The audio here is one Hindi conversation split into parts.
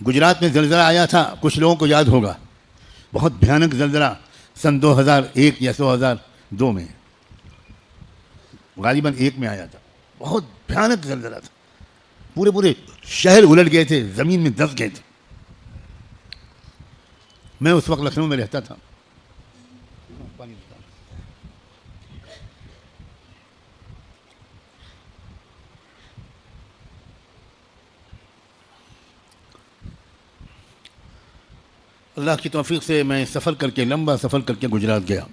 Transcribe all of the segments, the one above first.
गुजरात में ज़लज़ला आया था, कुछ लोगों को याद होगा, बहुत भयानक ज़लज़ला सन 2001 या 2002 में, गालिबन 1 में आया था। बहुत भयानक ज़लज़ला था, पूरे पूरे शहर उलट गए थे, ज़मीन में दस गए थे। मैं उस वक्त लखनऊ में रहता था। अल्लाह की तौफीक से मैं सफ़र करके, लंबा सफ़र करके गुजरात गया।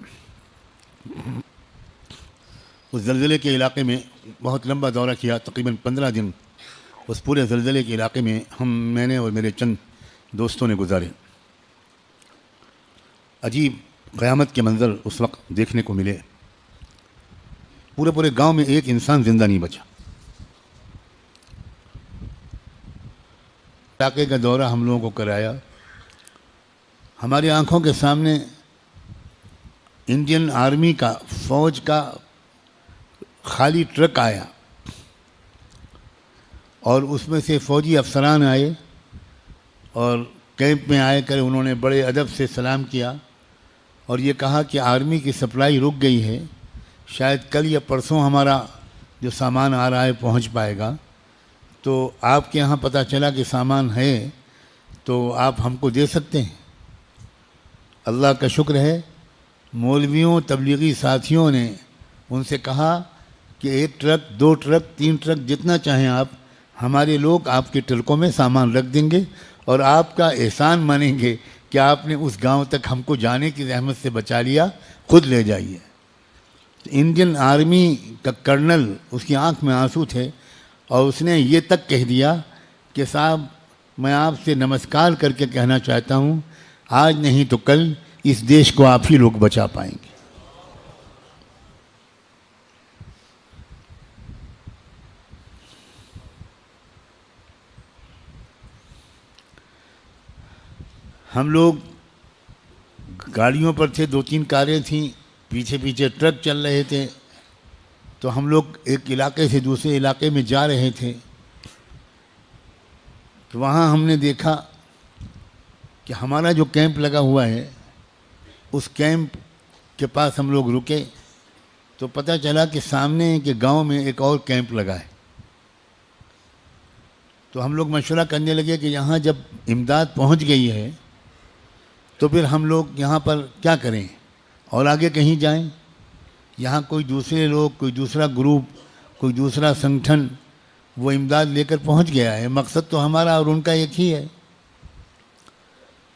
उस ज़लज़ले के इलाके में बहुत लंबा दौरा किया, तकरीबन 15 दिन उस पूरे ज़लज़ले के इलाके में मैंने और मेरे चंद दोस्तों ने गुजारे। अजीब क़यामत के मंज़र उस वक्त देखने को मिले। पूरे पूरे गांव में एक इंसान ज़िंदा नहीं बचा। इलाके का दौरा हम लोगों को कराया। हमारी आंखों के सामने इंडियन आर्मी का, फ़ौज का खाली ट्रक आया और उसमें से फ़ौजी अफसरान आए और कैंप में आए कर उन्होंने बड़े अदब से सलाम किया और ये कहा कि आर्मी की सप्लाई रुक गई है, शायद कल या परसों हमारा जो सामान आ रहा है पहुंच पाएगा, तो आपके यहाँ पता चला कि सामान है तो आप हमको दे सकते हैं। अल्लाह का शुक्र है, मौलवियों, तबलीगी साथियों ने उनसे कहा कि 1 ट्रक, 2 ट्रक, 3 ट्रक, जितना चाहें आप, हमारे लोग आपके ट्रकों में सामान रख देंगे और आपका एहसान मानेंगे कि आपने उस गांव तक हमको जाने की ज़हमत से बचा लिया, खुद ले जाइए। इंडियन आर्मी का कर्नल, उसकी आंख में आंसू थे और उसने ये तक कह दिया कि साहब, मैं आपसे नमस्कार करके कहना चाहता हूँ, आज नहीं तो कल इस देश को आप ही लोग बचा पाएंगे। हम लोग गाड़ियों पर थे, 2-3 कारें थीं, पीछे पीछे ट्रक चल रहे थे। तो हम लोग एक इलाके से दूसरे इलाके में जा रहे थे। तो वहाँ हमने देखा कि हमारा जो कैंप लगा हुआ है, उस कैंप के पास हम लोग रुके तो पता चला कि सामने के गांव में एक और कैंप लगा है। तो हम लोग मशवरा करने लगे कि यहाँ जब इमदाद पहुँच गई है तो फिर हम लोग यहाँ पर क्या करें और आगे कहीं जाएं। यहाँ कोई दूसरे लोग, कोई दूसरा ग्रुप, कोई दूसरा संगठन वो इमदाद लेकर पहुँच गया है, मकसद तो हमारा और उनका एक ही है।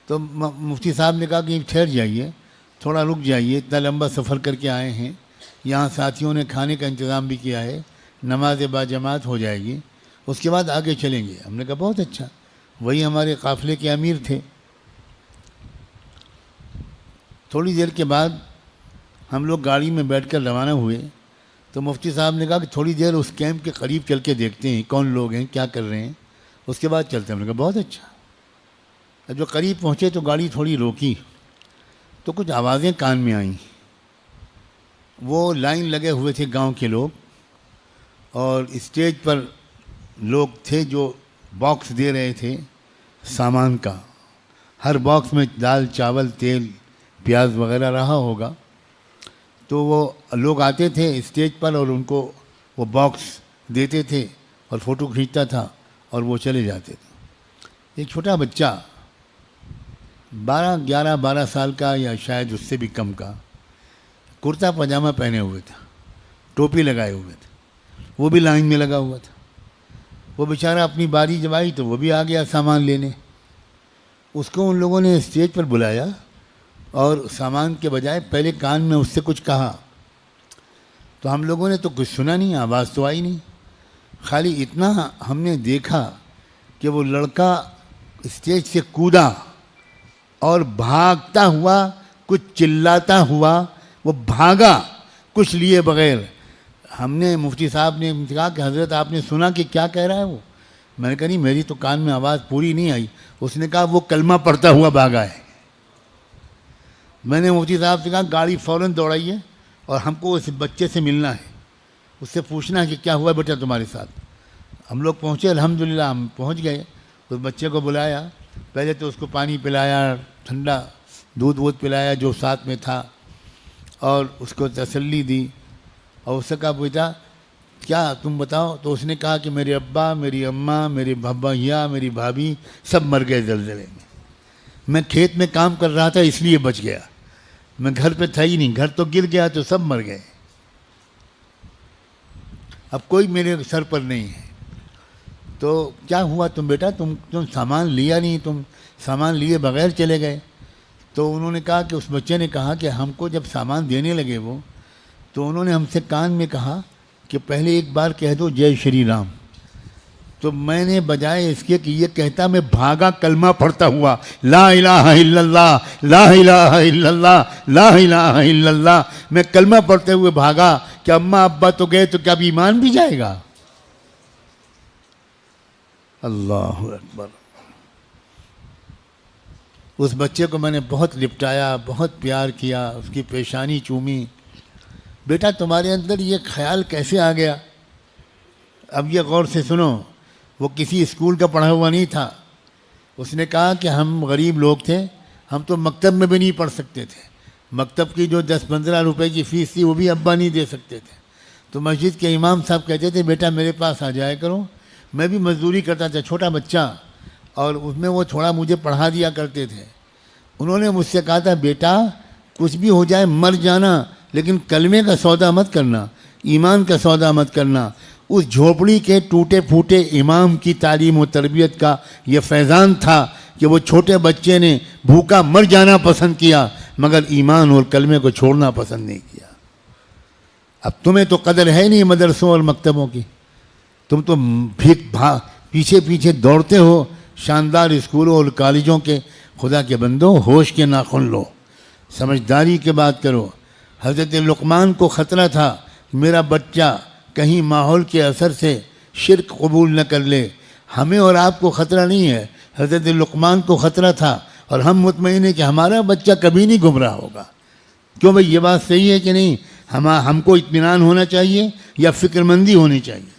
तो मुफ्ती साहब ने कहा कि ठहर जाइए, थोड़ा रुक जाइए, इतना लंबा सफ़र करके आए हैं, यहाँ साथियों ने खाने का इंतज़ाम भी किया है, नमाज बाजमात हो जाएगी, उसके बाद आगे चलेंगे। हमने कहा बहुत अच्छा। वही हमारे काफ़िले के अमीर थे। थोड़ी देर के बाद हम लोग गाड़ी में बैठकर रवाना हुए तो मुफ्ती साहब ने कहा कि थोड़ी देर उस कैंप के करीब चल के देखते हैं कौन लोग हैं, क्या कर रहे हैं, उसके बाद चलते हैं। हमने कहा बहुत अच्छा। जब जो करीब पहुँचे तो गाड़ी थोड़ी रोकी तो कुछ आवाज़ें कान में आईं। वो लाइन लगे हुए थे गांव के लोग और स्टेज पर लोग थे जो बॉक्स दे रहे थे सामान का। हर बॉक्स में दाल, चावल, तेल, प्याज वगैरह रहा होगा। तो वो लोग आते थे स्टेज पर और उनको वो बॉक्स देते थे और फ़ोटो खींचता था और वो चले जाते थे। एक छोटा बच्चा 11-12 साल का या शायद उससे भी कम का, कुर्ता पजामा पहने हुए था, टोपी लगाए हुए थे, वो भी लाइन में लगा हुआ था। वो बेचारा अपनी बारी जब आई तो वो भी आ गया सामान लेने। उसको उन लोगों ने स्टेज पर बुलाया और सामान के बजाय पहले कान में उससे कुछ कहा। तो हम लोगों ने तो कुछ सुना नहीं, आवाज़ तो आई नहीं। खाली इतना हमने देखा कि वो लड़का स्टेज से कूदा और भागता हुआ, कुछ चिल्लाता हुआ वो भागा, कुछ लिए बगैर। हमने, मुफ्ती साहब ने कहा कि हज़रत आपने सुना कि क्या कह रहा है वो? मैंने कहा नहीं, मेरी तो कान में आवाज़ पूरी नहीं आई। उसने कहा वो कलमा पढ़ता हुआ भागा है। मैंने मुफ्ती साहब से कहा गाड़ी फ़ौरन दौड़ाइए और हमको उस बच्चे से मिलना है, उससे पूछना है कि क्या हुआ बेटा तुम्हारे साथ। हम लोग पहुँचे, अल्हम्दुलिल्लाह हम पहुँच गए। उस बच्चे को बुलाया पहले तो उसको पानी पिलाया, ठंडा दूध वूध पिलाया जो साथ में था, और उसको तसल्ली दी। और उससे कहा बेटा क्या तुम बताओ? तो उसने कहा कि मेरे अब्बा, मेरी अम्मा, मेरे भैया, मेरी भाभी सब मर गए ज़लज़ले में। मैं खेत में काम कर रहा था इसलिए बच गया, मैं घर पे था ही नहीं, घर तो गिर गया तो सब मर गए। अब कोई मेरे सर पर नहीं है। तो क्या हुआ तुम बेटा, तुम सामान लिया नहीं, तुम सामान लिए बगैर चले गए? तो उन्होंने कहा कि उस बच्चे ने कहा कि हमको जब सामान देने लगे वो, तो उन्होंने हमसे कान में कहा कि पहले एक बार कह दो जय श्री राम। तो मैंने बजाय इसके कि ये कहता मैं भागा कलमा पढ़ता हुआ, ला इलाहा इल्लल्लाह ला इलाहा इल्लल्लाह ला इलाहा इल्लल्लाह। मैं कलमा पढ़ते हुए भागा कि अम्मा अब्बा तो गए तो क्या अब ईमान भी जाएगा? अल्लाहु अकबर। उस बच्चे को मैंने बहुत लिपटाया, बहुत प्यार किया, उसकी पेशानी चूमी। बेटा तुम्हारे अंदर ये ख्याल कैसे आ गया? अब ये गौर से सुनो, वो किसी स्कूल का पढ़ा हुआ नहीं था। उसने कहा कि हम गरीब लोग थे, हम तो मकतब में भी नहीं पढ़ सकते थे, मकतब की जो 10-15 रुपए की फ़ीस थी वो भी अब्बा नहीं दे सकते थे। तो मस्जिद के इमाम साहब कहते थे बेटा मेरे पास आ जाया करो। मैं भी मजदूरी करता था, छोटा बच्चा, और उसमें वो थोड़ा मुझे पढ़ा दिया करते थे। उन्होंने मुझसे कहा था बेटा कुछ भी हो जाए मर जाना, लेकिन कलमे का सौदा मत करना, ईमान का सौदा मत करना। उस झोपड़ी के टूटे फूटे इमाम की तालीम और तरबियत का ये फैज़ान था कि वो छोटे बच्चे ने भूखा मर जाना पसंद किया, मगर ईमान और कलमे को छोड़ना पसंद नहीं किया। अब तुम्हें तो कदर है नहीं मदरसों और मकतबों की, तुम तो पीछे पीछे दौड़ते हो शानदार स्कूलों और कॉलेजों के। खुदा के बंदो होश के नाखुन लो, समझदारी के बात करो। हज़रत लुक़मान को ख़तरा था मेरा बच्चा कहीं माहौल के असर से शिर्क कबूल न कर ले। हमें और आपको ख़तरा नहीं है, हज़रत लुक़मान को ख़तरा था, और हम मुतमईन हैं कि हमारा बच्चा कभी नहीं गुमराह होगा। क्यों भाई, ये बात सही है कि नहीं? हमको इत्मीनान होना चाहिए या फ़िक्रमंदी होनी चाहिए?